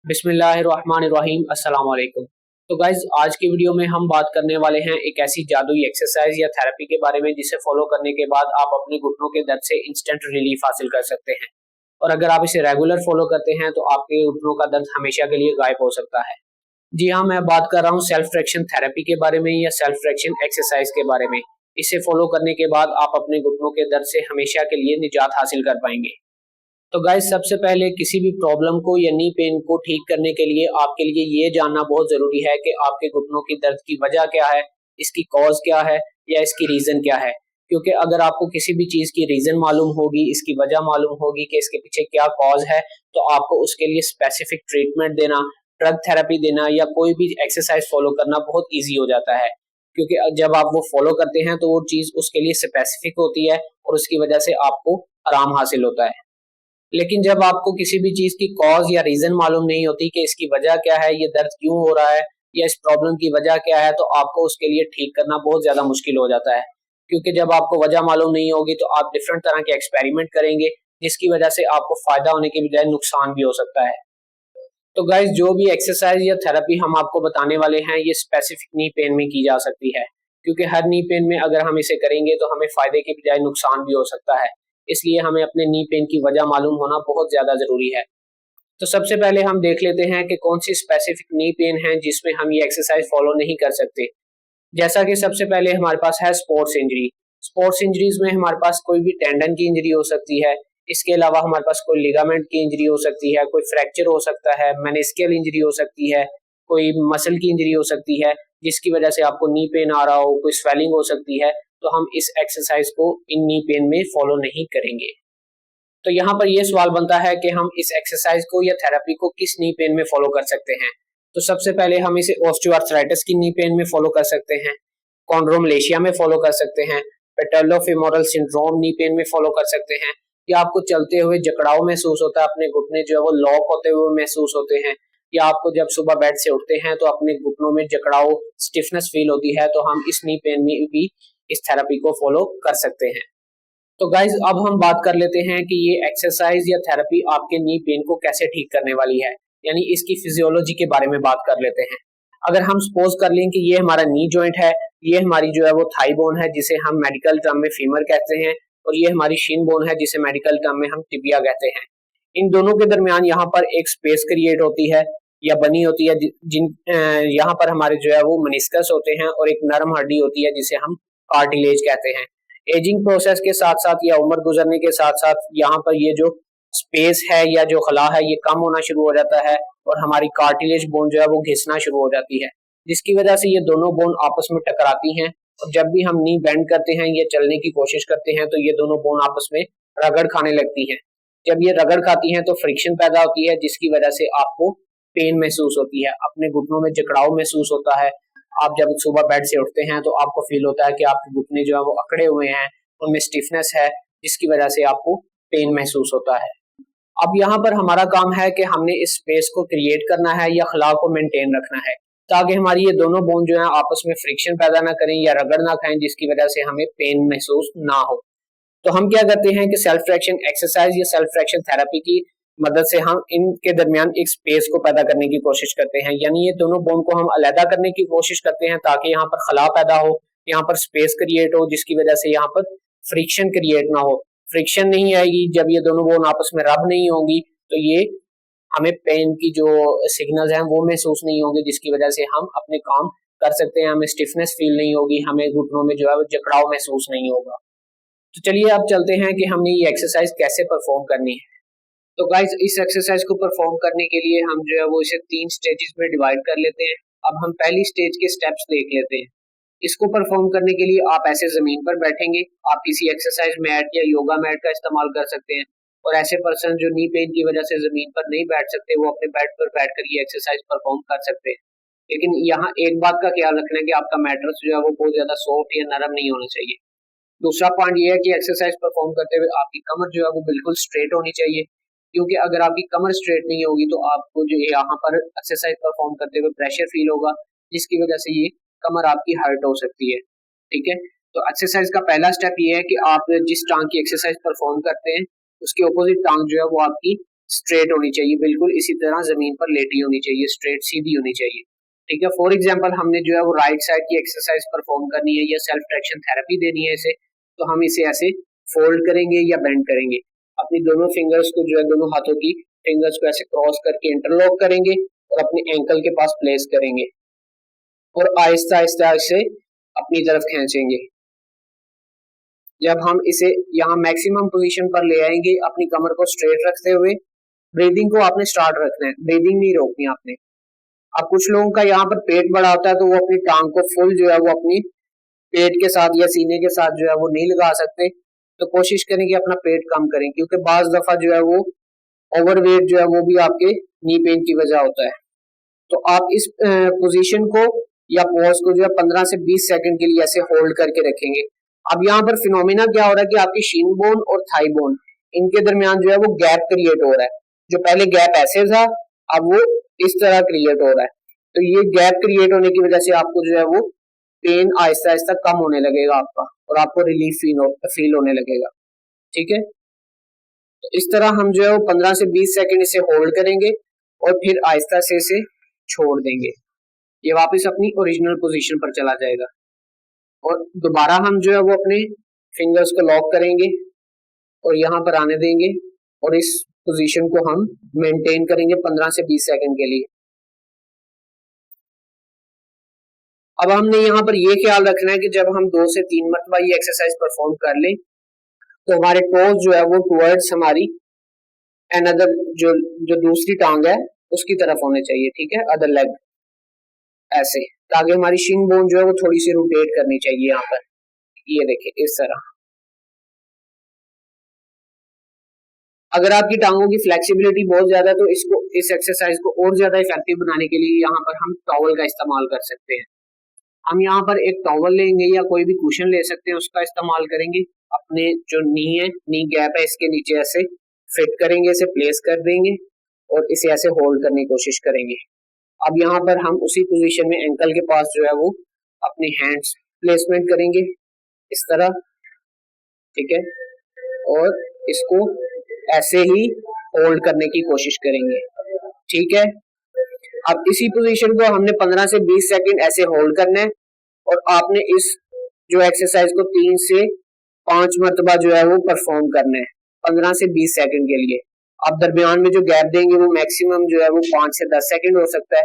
बिस्मिल्लाहिर्रहमानिर्रहीम अस्सलाम वालेकुम। तो गाइज आज की वीडियो में हम बात करने वाले हैं एक ऐसी जादुई एक्सरसाइज या थेरेपी के बारे में जिसे फॉलो करने के बाद आप अपने घुटनों के दर्द से इंस्टेंट रिलीफ हासिल कर सकते हैं। और अगर आप इसे रेगुलर फॉलो करते हैं तो आपके घुटनों का दर्द हमेशा के लिए गायब हो सकता है। जी हाँ, मैं बात कर रहा हूँ सेल्फ फ्रैक्शन थेरेपी के बारे में या सेल्फ फ्रैक्शन एक्सरसाइज के बारे में। इसे फॉलो करने के बाद आप अपने घुटनों के दर्द से हमेशा के लिए निजात हासिल कर पाएंगे। तो गाइस सबसे पहले किसी भी प्रॉब्लम को या नी पेन को ठीक करने के लिए आपके लिए ये जानना बहुत जरूरी है कि आपके घुटनों की दर्द की वजह क्या है, इसकी कॉज क्या है या इसकी रीजन क्या है। क्योंकि अगर आपको किसी भी चीज की रीजन मालूम होगी, इसकी वजह मालूम होगी कि इसके पीछे क्या कॉज है, तो आपको उसके लिए स्पेसिफिक ट्रीटमेंट देना, ड्रग थेरेपी देना या कोई भी एक्सरसाइज फॉलो करना बहुत ईजी हो जाता है। क्योंकि जब आप वो फॉलो करते हैं तो वो चीज उसके लिए स्पेसिफिक होती है और उसकी वजह से आपको आराम हासिल होता है। लेकिन जब आपको किसी भी चीज की कॉज या रीजन मालूम नहीं होती कि इसकी वजह क्या है, ये दर्द क्यों हो रहा है या इस प्रॉब्लम की वजह क्या है, तो आपको उसके लिए ठीक करना बहुत ज्यादा मुश्किल हो जाता है। क्योंकि जब आपको वजह मालूम नहीं होगी तो आप डिफरेंट तरह के एक्सपेरिमेंट करेंगे जिसकी वजह से आपको फायदा होने के बजाय नुकसान भी हो सकता है। तो गाइज जो भी एक्सरसाइज या थेरेपी हम आपको बताने वाले हैं ये स्पेसिफिक नी पेन में की जा सकती है। क्योंकि हर नी पेन में अगर हम इसे करेंगे तो हमें फायदे के बजाय नुकसान भी हो सकता है। इसलिए हमें अपने नी पेन की वजह मालूम होना बहुत ज्यादा जरूरी है। तो सबसे पहले हम देख लेते हैं कि कौन सी स्पेसिफिक नी पेन है जिसमें हम ये एक्सरसाइज फॉलो नहीं कर सकते। जैसा कि सबसे पहले हमारे पास है स्पोर्ट्स इंजरी। स्पोर्ट्स इंजरीज में हमारे पास कोई भी टेंडन की इंजरी हो सकती है। इसके अलावा हमारे पास कोई लिगामेंट की इंजरी हो सकती है, कोई फ्रैक्चर हो सकता है, मेनिस्कियल इंजरी हो सकती है, कोई मसल की इंजरी हो सकती है जिसकी वजह से आपको नी पेन आ रहा हो, कोई स्वेलिंग हो सकती है। तो हम इस एक्सरसाइज को इन नी पेन में फॉलो नहीं करेंगे। तो यहाँ पर यह सवाल बनता है कि हम इस एक्सरसाइज को या थेरेपी को किस नी पेन में फॉलो कर सकते हैं। तो सबसे पहले हम इसे ऑस्टियोआर्थराइटिस की नी पेन में फॉलो कर सकते हैं, कॉन्ड्रोमलेशिया में फॉलो कर सकते हैं, पेटर्लोफेमोरल सिंड्रोम नी पेन में फॉलो कर सकते हैं, या आपको चलते हुए जकड़ाव महसूस होता है, अपने घुटने जो है वो लॉक होते हुए महसूस होते हैं, या आपको जब सुबह बेड से उठते हैं तो अपने घुटनों में जकड़ाव स्टिफनेस फील होती है, तो हम इस नी पेन में भी इस थेरेपी को फॉलो कर सकते हैं। तो गाइज अब हम बात कर लेते हैं कि ये एक्सरसाइज या थेरेपी आपके नी पेन को कैसे ठीक करने वाली है, यानी इसकी फिजियोलॉजी के बारे में बात कर लेते हैं। अगर हम सपोज कर लें कि ये हमारा नी जॉइंट है, ये हमारी जो है वो थाई बोन है जिसे हम मेडिकल टर्म में फीमर कहते हैं, और ये हमारी शीन बोन है जिसे मेडिकल टर्म में हम टिबिया कहते हैं। इन दोनों के दरमियान यहाँ पर एक स्पेस क्रिएट होती है या बनी होती है, जिन यहाँ पर हमारे जो है वो मनिस्कस होते हैं और एक नरम हड्डी होती है जिसे हम कार्टिलेज कहते हैं। एजिंग प्रोसेस के साथ साथ या उम्र गुजरने के साथ साथ यहाँ पर ये जो स्पेस है या जो खला है ये कम होना शुरू हो जाता है और हमारी कार्टिलेज बोन जो है वो घिसना शुरू हो जाती है, जिसकी वजह से ये दोनों बोन आपस में टकराती हैं। और जब भी हम नी बेंड करते हैं या चलने की कोशिश करते हैं तो ये दोनों बोन आपस में रगड़ खाने लगती हैं। जब ये रगड़ खाती हैं तो फ्रिक्शन पैदा होती है जिसकी वजह से आपको पेन महसूस होती है, अपने घुटनों में जकड़ाव महसूस होता है। आप जब सुबह बेड से उठते हैं तो आपको फील होता है कि आपके घुटने जो है वो अकड़े हुए हैं, उनमें स्टिफनेस है जिसकी वजह से आपको पेन महसूस होता है। अब यहाँ पर हमारा काम है कि हमने इस स्पेस को क्रिएट करना है या खला को मेंटेन रखना है ताकि हमारी ये दोनों बोन जो है आपस में फ्रिक्शन पैदा ना करें या रगड़ ना खाएं जिसकी वजह से हमें पेन महसूस ना हो। तो हम क्या करते हैं कि सेल्फ फ्रैक्शन एक्सरसाइज या सेल्फ फ्रैक्शन थेरेपी की मदद से हम इनके दरमियान एक स्पेस को पैदा करने की कोशिश करते हैं, यानी ये दोनों बोन को हम अलहदा करने की कोशिश करते हैं ताकि यहाँ पर खला पैदा हो, यहाँ पर स्पेस क्रिएट हो जिसकी वजह से यहाँ पर फ्रिक्शन क्रिएट ना हो। फ्रिक्शन नहीं आएगी जब ये दोनों बोन आपस में रब नहीं होंगी तो ये हमें पेन की जो सिग्नल्स हैं वो महसूस नहीं होंगे जिसकी वजह से हम अपने काम कर सकते हैं, हमें स्टिफनेस फील नहीं होगी, हमें घुटनों में जो है वो जकड़ाव महसूस नहीं होगा। तो चलिए अब चलते हैं कि हमने ये एक्सरसाइज कैसे परफॉर्म करनी है। तो गाइज इस एक्सरसाइज को परफॉर्म करने के लिए हम जो है वो इसे 3 स्टेजेस में डिवाइड कर लेते हैं। अब हम पहली स्टेज के स्टेप्स देख लेते हैं। इसको परफॉर्म करने के लिए आप ऐसे जमीन पर बैठेंगे, आप किसी एक्सरसाइज मैट या योगा मैट का इस्तेमाल कर सकते हैं। और ऐसे पर्सन जो नी पेन की वजह से जमीन पर नहीं बैठ सकते वो अपने बेड पर बैठकर ये एक्सरसाइज परफॉर्म कर सकते हैं। लेकिन यहाँ एक बात का ख्याल रखना है कि आपका मैट्रेस जो है वो बहुत ज्यादा सॉफ्ट या नरम नहीं होना चाहिए। दूसरा पॉइंट ये है कि एक्सरसाइज परफॉर्म करते हुए आपकी कमर जो है वो बिल्कुल स्ट्रेट होनी चाहिए, क्योंकि अगर आपकी कमर स्ट्रेट नहीं होगी तो आपको जो यहाँ पर एक्सरसाइज परफॉर्म करते हुए प्रेशर फील होगा जिसकी वजह से ये कमर आपकी हर्ट हो सकती है। ठीक है, तो एक्सरसाइज का पहला स्टेप ये है कि आप जिस टांग की एक्सरसाइज परफॉर्म करते हैं उसके ऑपोजिट टांग जो है वो आपकी स्ट्रेट होनी चाहिए, बिल्कुल इसी तरह जमीन पर लेटी होनी चाहिए, स्ट्रेट सीधी होनी चाहिए। ठीक है, फॉर एग्जांपल हमने जो है वो राइट साइड की एक्सरसाइज परफॉर्म करनी है या सेल्फ ट्रैक्शन थेरेपी देनी है इसे, तो हम इसे ऐसे फोल्ड करेंगे या बेंड करेंगे। अपनी दोनों फिंगर्स को जो है, दोनों हाथों की फिंगर्स को ऐसे क्रॉस करके इंटरलॉक करेंगे और अपने एंकल के पास प्लेस करेंगे और आहिस्ता आहिस्ता इसे अपनी तरफ खींचेंगे। जब हम इसे यहाँ मैक्सिमम पोजीशन पर ले आएंगे, अपनी कमर को स्ट्रेट रखते हुए ब्रीदिंग को आपने स्टार्ट रखना है, ब्रीदिंग नहीं रोकनी आपने। अब कुछ लोगों का यहाँ पर पेट बड़ा होता है तो वो अपनी टांग को फुल जो है वो अपनी पेट के साथ या सीने के साथ जो है वो नहीं लगा सकते, तो कोशिश करें कि अपना पेट कम करें, क्योंकि बाज दफा जो है वो ओवरवेट जो है वो भी आपके नी पेन की वजह होता है। तो आप इस पोजीशन को या पोज को जो है 15 से 20 सेकंड के लिए ऐसे होल्ड करके रखेंगे। अब यहाँ पर फिनोमिना क्या हो रहा है कि आपकी शीन बोन और थाई बोन इनके दरमियान जो है वो गैप क्रिएट हो रहा है। जो पहले गैप ऐसे था, अब वो इस तरह क्रिएट हो रहा है। तो ये गैप क्रिएट होने की वजह से आपको जो है वो पेन आहिस्ता आहिस्ता कम होने लगेगा आपका, और आपको रिलीफ फील होने लगेगा। ठीक है, तो इस तरह हम जो है वो 15 से 20 सेकंड इसे होल्ड करेंगे और फिर आहिस्ता से इसे छोड़ देंगे। ये वापस अपनी ओरिजिनल पोजीशन पर चला जाएगा और दोबारा हम जो है वो अपने फिंगर्स को लॉक करेंगे और यहाँ पर आने देंगे और इस पोजीशन को हम मेंटेन करेंगे 15 से 20 सेकंड के लिए। अब हमने यहाँ पर ये ख्याल रखना है कि जब हम 2 से 3 मरतबा ये एक्सरसाइज परफॉर्म कर लें तो हमारे टोज जो है वो टुवर्ड्स हमारी अनदर जो दूसरी टांग है उसकी तरफ होने चाहिए। ठीक है, अदर लेग ऐसे, ताकि हमारी शिन बोन जो है वो थोड़ी सी रोटेट करनी चाहिए। यहाँ पर ये देखिए इस तरह। अगर आपकी टांगों की फ्लेक्सिबिलिटी बहुत ज्यादा है तो इस एक्सरसाइज को और ज्यादा इफेक्टिव बनाने के लिए यहाँ पर हम टॉवल का इस्तेमाल कर सकते हैं। हम यहाँ पर एक टॉवल लेंगे या कोई भी कुशन ले सकते हैं, उसका इस्तेमाल करेंगे। अपने जो नी है, नी गैप है, इसके नीचे ऐसे फिट करेंगे, इसे प्लेस कर देंगे और इसे ऐसे होल्ड करने की कोशिश करेंगे। अब यहाँ पर हम उसी पोजीशन में एंकल के पास जो है वो अपने हैंड्स प्लेसमेंट करेंगे इस तरह। ठीक है, और इसको ऐसे ही होल्ड करने की कोशिश करेंगे। ठीक है, अब इसी पोजीशन को हमने 15 से 20 सेकंड ऐसे होल्ड करना है और आपने इस जो एक्सरसाइज को 3 से 5 मरतबा जो है वो परफॉर्म करना है 15 से 20 सेकंड के लिए। आप दरमियान में जो गैप देंगे वो मैक्सिमम जो है वो 5 से 10 सेकंड हो सकता है।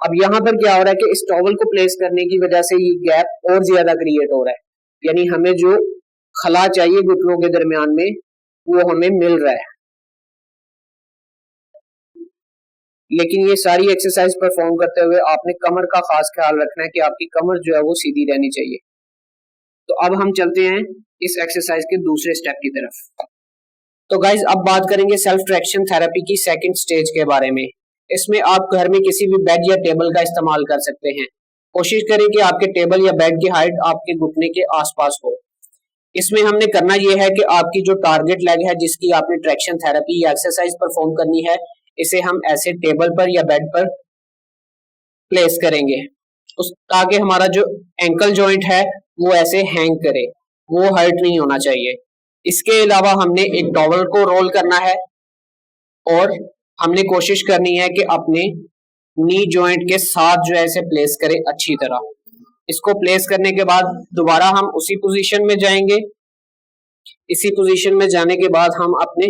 अब यहाँ पर क्या हो रहा है कि इस टॉवल को प्लेस करने की वजह से ये गैप और ज्यादा क्रिएट हो रहा है, यानी हमें जो खला चाहिए घुटनों के दरमियान में वो हमें मिल रहा है। लेकिन ये सारी एक्सरसाइज परफॉर्म करते हुए आपने कमर का खास ख्याल रखना है कि आपकी कमर जो है वो सीधी रहनी चाहिए। तो अब हम चलते हैं इस एक्सरसाइज के दूसरे स्टेप की तरफ। तो गाइज अब बात करेंगे सेल्फ ट्रैक्शन थेरेपी की सेकंड स्टेज के बारे में। इसमें आप घर में किसी भी बेड या टेबल का इस्तेमाल कर सकते हैं। कोशिश करें कि आपके टेबल या बेड की हाइट आपके घुटने के आसपास हो। इसमें हमने करना यह है कि आपकी जो टारगेट लेग है जिसकी आपने ट्रैक्शन थेरेपी या एक्सरसाइज परफॉर्म करनी है, इसे हम ऐसे टेबल पर या बेड पर प्लेस करेंगे ताकि हमारा जो एंकल जॉइंट है वो ऐसे हैंग करे, वो हर्ट नहीं होना चाहिए। इसके अलावा हमने एक टॉवल को रोल करना है और हमने कोशिश करनी है कि अपने नी जॉइंट के साथ जो है इसे प्लेस करें अच्छी तरह। इसको प्लेस करने के बाद दोबारा हम उसी पोजीशन में जाएंगे। इसी पोजीशन में जाने के बाद हम अपने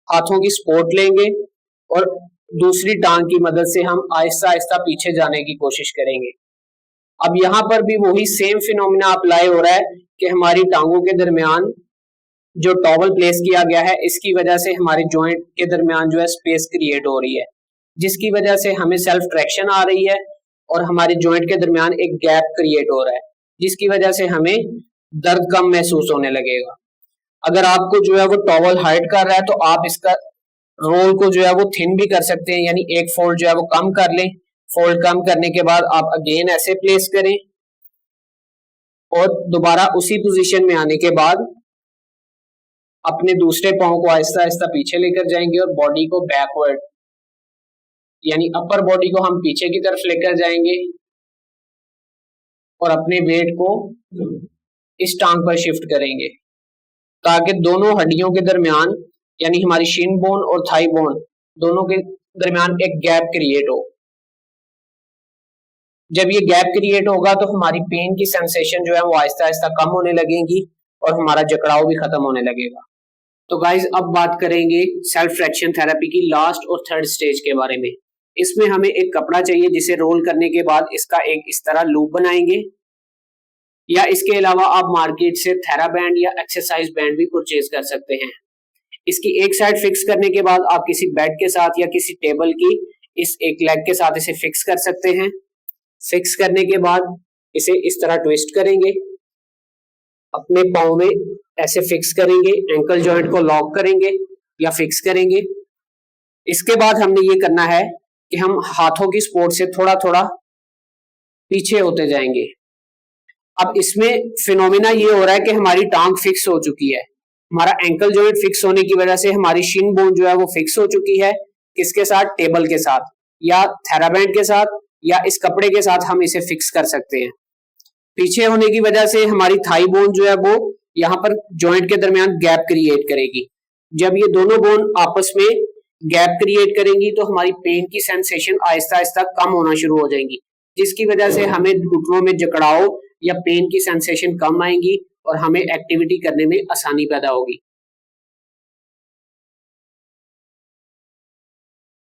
हाथों की सपोर्ट लेंगे और दूसरी टांग की मदद से हम आहिस्ता आहिस्ता पीछे जाने की कोशिश करेंगे। अब यहाँ पर भी वही सेम फिनोमिना अप्लाई हो रहा है कि हमारी टांगों के दरमियान जो टॉवल प्लेस किया गया है इसकी वजह से हमारे जॉइंट के दरमियान जो है स्पेस क्रिएट हो रही है, जिसकी वजह से हमें सेल्फ ट्रैक्शन आ रही है और हमारे जॉइंट के दरमियान एक गैप क्रिएट हो रहा है, जिसकी वजह से हमें दर्द कम महसूस होने लगेगा। अगर आपको जो है वो टॉवल हर्ट कर रहा है तो आप इसका रोल को जो है वो थिन भी कर सकते हैं, यानी एक फोल्ड जो है वो कम कर लें। फोल्ड कम करने के बाद आप अगेन ऐसे प्लेस करें और दोबारा उसी पोजीशन में आने के बाद अपने दूसरे पांव को आहिस्ता आहिस्ता पीछे लेकर जाएंगे और बॉडी को बैकवर्ड यानी अपर बॉडी को हम पीछे की तरफ लेकर जाएंगे और अपने वेट को इस टांग पर शिफ्ट करेंगे ताकि दोनों हड्डियों के दरमियान यानी हमारी शिन बोन और थाई बोन दोनों के दरमियान एक गैप क्रिएट हो। जब ये गैप क्रिएट होगा तो हमारी पेन की सेंसेशन जो है वो आहिस्ता आहिस्ता कम होने लगेगी और हमारा जकड़ाव भी खत्म होने लगेगा। तो गाइज अब बात करेंगे सेल्फ फ्रैक्शन थेरेपी की लास्ट और थर्ड स्टेज के बारे में। इसमें हमें एक कपड़ा चाहिए जिसे रोल करने के बाद इसका एक इस तरह लूप बनाएंगे, या इसके अलावा आप मार्केट से थेरा बैंड या एक्सरसाइज बैंड भी परचेज कर सकते हैं। इसकी एक साइड फिक्स करने के बाद आप किसी बेड के साथ या किसी टेबल की इस एक लेग के साथ इसे फिक्स कर सकते हैं। फिक्स करने के बाद इसे इस तरह ट्विस्ट करेंगे, अपने पाँव में ऐसे फिक्स करेंगे, एंकल जॉइंट को लॉक करेंगे या फिक्स करेंगे। इसके बाद हमने ये करना है कि हम हाथों की सपोर्ट से थोड़ा थोड़ा पीछे होते जाएंगे। अब इसमें फिनोमिना ये हो रहा है कि हमारी टांग फिक्स हो चुकी है, हमारा एंकल जॉइंट फिक्स होने की वजह से हमारी शिन बोन जो है वो फिक्स हो चुकी है। किसके साथ? टेबल के साथ या थेराबैंड के साथ या इस कपड़े के साथ हम इसे फिक्स कर सकते हैं। पीछे होने की वजह से हमारी थाई बोन जो है वो यहाँ पर जॉइंट के दरमियान गैप क्रिएट करेगी। जब ये दोनों बोन आपस में गैप क्रिएट करेंगी तो हमारी पेन की सेंसेशन आहिस्ता आहिस्ता कम होना शुरू हो जाएंगी, जिसकी वजह से हमें घुटनों में जकड़ाव या पेन की सेंसेशन कम आएंगी और हमें एक्टिविटी करने में आसानी पैदा होगी।